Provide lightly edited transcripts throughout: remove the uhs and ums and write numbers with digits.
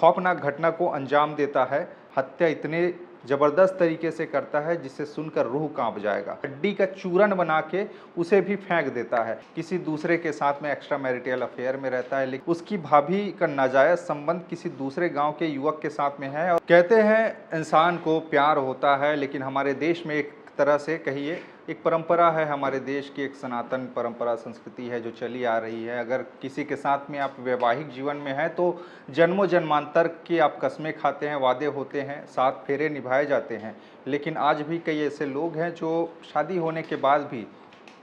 खौफनाक घटना को अंजाम देता है। हत्या इतने ज़बरदस्त तरीके से करता है जिसे सुनकर रूह काँप जाएगा। हड्डी का चूरन बना के उसे भी फेंक देता है। किसी दूसरे के साथ में एक्स्ट्रा मैरिटल अफेयर में रहता है, लेकिन उसकी भाभी का नाजायज़ संबंध किसी दूसरे गांव के युवक के साथ में है। और कहते हैं इंसान को प्यार होता है, लेकिन हमारे देश में एक तरह से कहिए एक परंपरा है, हमारे देश की एक सनातन परंपरा संस्कृति है जो चली आ रही है। अगर किसी के साथ में आप वैवाहिक जीवन में हैं तो जन्मों जन्मांतर की आप कस्में खाते हैं, वादे होते हैं, साथ फेरे निभाए जाते हैं। लेकिन आज भी कई ऐसे लोग हैं जो शादी होने के बाद भी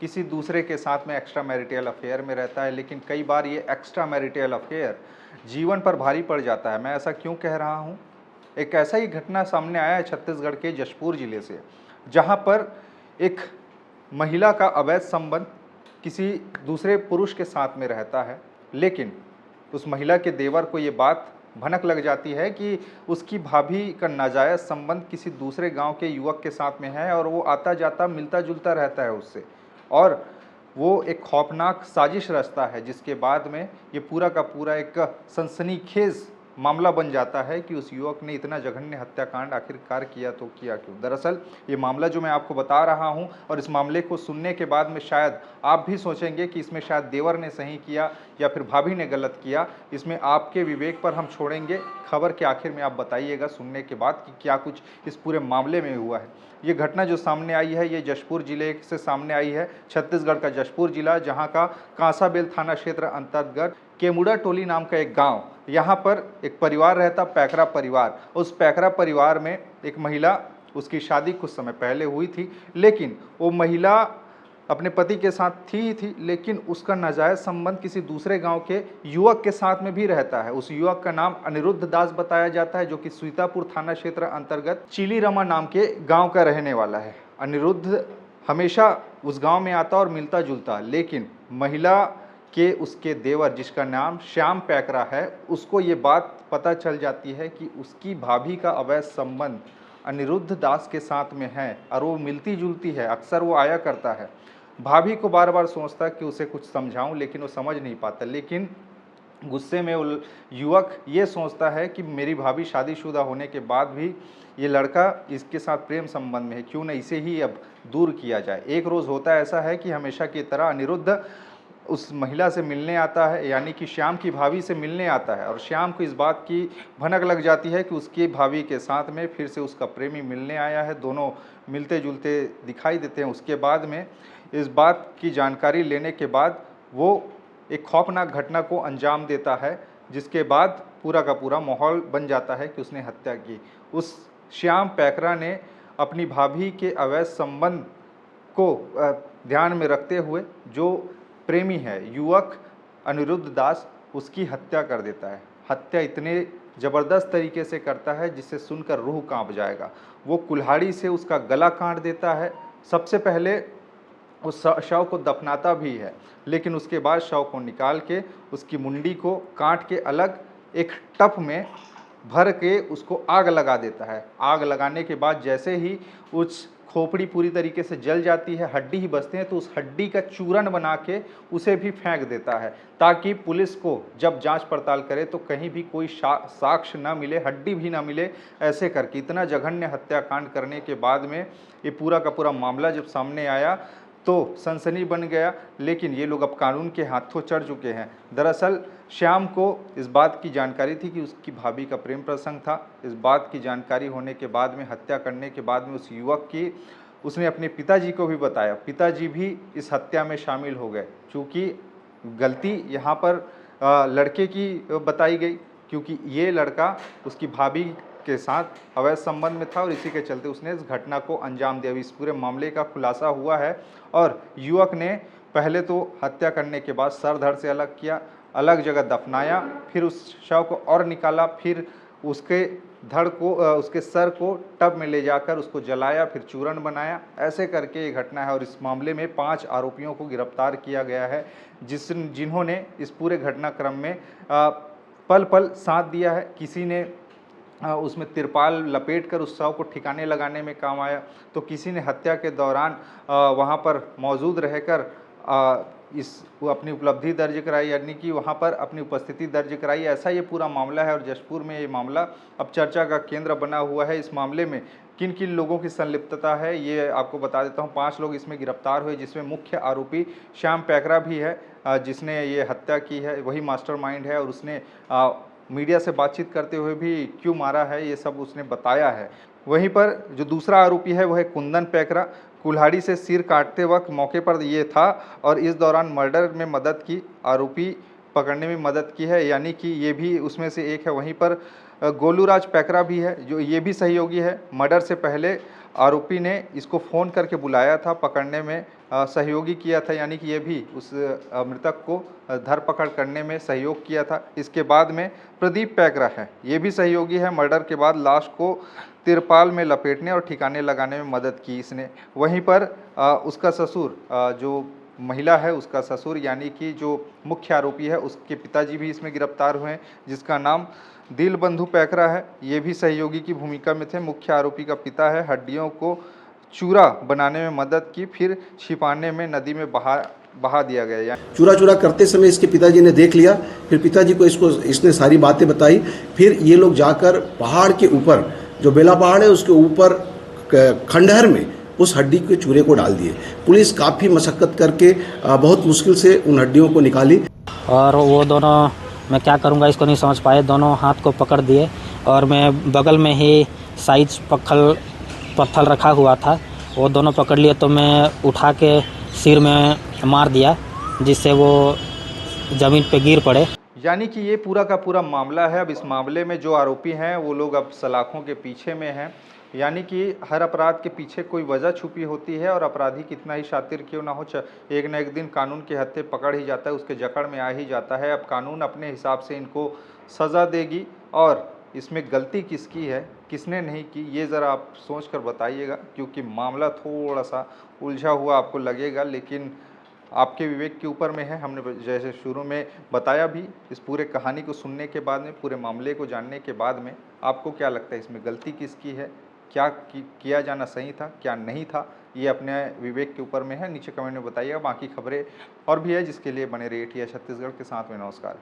किसी दूसरे के साथ में एक्स्ट्रा मैरिटल अफेयर में रहता है। लेकिन कई बार ये एक्स्ट्रा मैरिटल अफेयर जीवन पर भारी पड़ जाता है। मैं ऐसा क्यों कह रहा हूँ? एक ऐसा ही घटना सामने आया है छत्तीसगढ़ के जशपुर जिले से, जहाँ पर एक महिला का अवैध संबंध किसी दूसरे पुरुष के साथ में रहता है। लेकिन उस महिला के देवर को ये बात भनक लग जाती है कि उसकी भाभी का नाजायज़ संबंध किसी दूसरे गांव के युवक के साथ में है और वो आता जाता मिलता जुलता रहता है उससे, और वो एक खौफनाक साजिश रचता है, जिसके बाद में ये पूरा का पूरा एक सनसनीखेज मामला बन जाता है कि उस युवक ने इतना जघन्य हत्याकांड आखिरकार किया तो किया क्यों। दरअसल ये मामला जो मैं आपको बता रहा हूं, और इस मामले को सुनने के बाद में शायद आप भी सोचेंगे कि इसमें शायद देवर ने सही किया या फिर भाभी ने गलत किया। इसमें आपके विवेक पर हम छोड़ेंगे। खबर के आखिर में आप बताइएगा सुनने के बाद कि क्या कुछ इस पूरे मामले में हुआ है। ये घटना जो सामने आई है ये जशपुर जिले से सामने आई है, छत्तीसगढ़ का जशपुर जिला, जहाँ का कांसाबेल थाना क्षेत्र अंतर्गत केमुड़ा टोली नाम का एक गांव। यहाँ पर एक परिवार रहता, पैकरा परिवार। उस पैकरा परिवार में एक महिला, उसकी शादी कुछ समय पहले हुई थी, लेकिन वो महिला अपने पति के साथ थी ही थी, लेकिन उसका नाजायज़ संबंध किसी दूसरे गांव के युवक के साथ में भी रहता है। उस युवक का नाम अनिरुद्ध दास बताया जाता है, जो कि सीतापुर थाना क्षेत्र अंतर्गत चिलीरमा नाम के गांव का रहने वाला है। अनिरुद्ध हमेशा उस गांव में आता और मिलता जुलता, लेकिन महिला के उसके देवर, जिसका नाम श्याम पैकरा है, उसको ये बात पता चल जाती है कि उसकी भाभी का अवैध संबंध अनिरुद्ध दास के साथ में है और वो मिलती जुलती है, अक्सर वो आया करता है। भाभी को बार बार सोचता कि उसे कुछ समझाऊं, लेकिन वो समझ नहीं पाता। लेकिन गुस्से में वो युवक ये सोचता है कि मेरी भाभी शादीशुदा होने के बाद भी ये लड़का इसके साथ प्रेम संबंध में है, क्यों न इसे ही अब दूर किया जाए। एक रोज़ होता ऐसा है कि हमेशा की तरह अनिरुद्ध उस महिला से मिलने आता है, यानी कि श्याम की भाभी से मिलने आता है, और श्याम को इस बात की भनक लग जाती है कि उसकी भाभी के साथ में फिर से उसका प्रेमी मिलने आया है। दोनों मिलते जुलते दिखाई देते हैं। उसके बाद में इस बात की जानकारी लेने के बाद वो एक खौफनाक घटना को अंजाम देता है, जिसके बाद पूरा का पूरा माहौल बन जाता है कि उसने हत्या की। उस श्याम पैकरा ने अपनी भाभी के अवैध संबंध को ध्यान में रखते हुए जो प्रेमी है युवक अनिरुद्ध दास, उसकी हत्या कर देता है। हत्या इतने ज़बरदस्त तरीके से करता है जिसे सुनकर रूह कांप जाएगा। वो कुल्हाड़ी से उसका गला काट देता है। सबसे पहले उस शव को दफनाता भी है, लेकिन उसके बाद शव को निकाल के उसकी मुंडी को काट के अलग एक टब में भर के उसको आग लगा देता है। आग लगाने के बाद जैसे ही उस खोपड़ी पूरी तरीके से जल जाती है, हड्डी ही बचते हैं, तो उस हड्डी का चूरन बना के उसे भी फेंक देता है, ताकि पुलिस को जब जांच पड़ताल करे तो कहीं भी कोई साक्ष्य न मिले, हड्डी भी ना मिले। ऐसे करके इतना जघन्य हत्याकांड करने के बाद में ये पूरा का पूरा मामला जब सामने आया तो सनसनी बन गया। लेकिन ये लोग अब कानून के हाथों चढ़ चुके हैं। दरअसल श्याम को इस बात की जानकारी थी कि उसकी भाभी का प्रेम प्रसंग था। इस बात की जानकारी होने के बाद में, हत्या करने के बाद में उस युवक की उसने अपने पिताजी को भी बताया। पिताजी भी इस हत्या में शामिल हो गए। चूँकि गलती यहाँ पर लड़के की बताई गई, क्योंकि ये लड़का उसकी भाभी के साथ अवैध संबंध में था और इसी के चलते उसने इस घटना को अंजाम दिया। इस पूरे मामले का खुलासा हुआ है और युवक ने पहले तो हत्या करने के बाद सर धड़ से अलग किया, अलग जगह दफनाया, फिर उस शव को और निकाला, फिर उसके धड़ को उसके सर को टब में ले जाकर उसको जलाया, फिर चूरन बनाया। ऐसे करके ये घटना है और इस मामले में 5 आरोपियों को गिरफ्तार किया गया है, जिन्होंने इस पूरे घटनाक्रम में पल पल साथ दिया है। किसी ने उसमें तिरपाल लपेटकर उस शव को ठिकाने लगाने में काम आया, तो किसी ने हत्या के दौरान वहाँ पर मौजूद रहकर वो अपनी उपलब्धि दर्ज कराई, यानी कि वहाँ पर अपनी उपस्थिति दर्ज कराई। ऐसा ये पूरा मामला है और जशपुर में ये मामला अब चर्चा का केंद्र बना हुआ है। इस मामले में किन किन लोगों की संलिप्तता है ये आपको बता देता हूँ। 5 लोग इसमें गिरफ्तार हुए, जिसमें मुख्य आरोपी श्याम पैकरा भी है, जिसने ये हत्या की है, वही मास्टरमाइंड है और उसने मीडिया से बातचीत करते हुए भी क्यों मारा है ये सब उसने बताया है। वहीं पर जो दूसरा आरोपी है वह है कुंदन पैकरा। कुल्हाड़ी से सिर काटते वक्त मौके पर ये था और इस दौरान मर्डर में मदद की, आरोपी पकड़ने में मदद की है, यानी कि ये भी उसमें से एक है। वहीं पर गोलूराज पैकरा भी है, जो ये भी सहयोगी है। मर्डर से पहले आरोपी ने इसको फ़ोन करके बुलाया था, पकड़ने में सहयोगी किया था, यानी कि ये भी उस मृतक को धरपकड़ करने में सहयोग किया था। इसके बाद में प्रदीप पैकरा है, ये भी सहयोगी है। मर्डर के बाद लाश को तिरपाल में लपेटने और ठिकाने लगाने में मदद की इसने। वहीं पर उसका ससुर, जो महिला है उसका ससुर, यानी कि जो मुख्य आरोपी है उसके पिताजी भी इसमें गिरफ्तार हुए हैं, जिसका नाम दिलबंधु पैकरा है। ये भी सहयोगी की भूमिका में थे। मुख्य आरोपी का पिता है, हड्डियों को चूरा बनाने में मदद की, फिर छिपाने में नदी में बहा दिया गया। चूरा करते समय इसके पिताजी ने देख लिया, फिर पिताजी को इसने सारी बातें बताई। फिर ये लोग जाकर पहाड़ के ऊपर, जो बेला पहाड़ है उसके ऊपर खंडहर में उस हड्डी के चूरे को डाल दिए। पुलिस काफ़ी मशक्कत करके बहुत मुश्किल से उन हड्डियों को निकाली। और वो दोनों, मैं क्या करूँगा इसको नहीं समझ पाए, दोनों हाथ को पकड़ दिए और मैं बगल में ही साइज पत्थर रखा हुआ था, वो दोनों पकड़ लिए तो मैं उठा के सिर में मार दिया, जिससे वो ज़मीन पे गिर पड़े। यानी कि ये पूरा का पूरा मामला है। अब इस मामले में जो आरोपी हैं वो लोग अब सलाखों के पीछे में हैं, यानी कि हर अपराध के पीछे कोई वजह छुपी होती है और अपराधी कितना ही शातिर क्यों ना हो, एक न एक दिन कानून के हत्थे पकड़ ही जाता है, उसके जकड़ में आ ही जाता है। अब कानून अपने हिसाब से इनको सज़ा देगी और इसमें गलती किसकी है, किसने नहीं की, ये ज़रा आप सोच कर बताइएगा, क्योंकि मामला थोड़ा सा उलझा हुआ आपको लगेगा, लेकिन आपके विवेक के ऊपर में है। हमने जैसे शुरू में बताया भी, इस पूरे कहानी को सुनने के बाद में, पूरे मामले को जानने के बाद में आपको क्या लगता है इसमें गलती किसकी है, क्या किया जाना सही था, क्या नहीं था, ये अपने विवेक के ऊपर में है। नीचे कमेंट में बताइएगा। बाकी खबरें और भी है जिसके लिए बने रहिए TI छत्तीसगढ़ के साथ में। नमस्कार।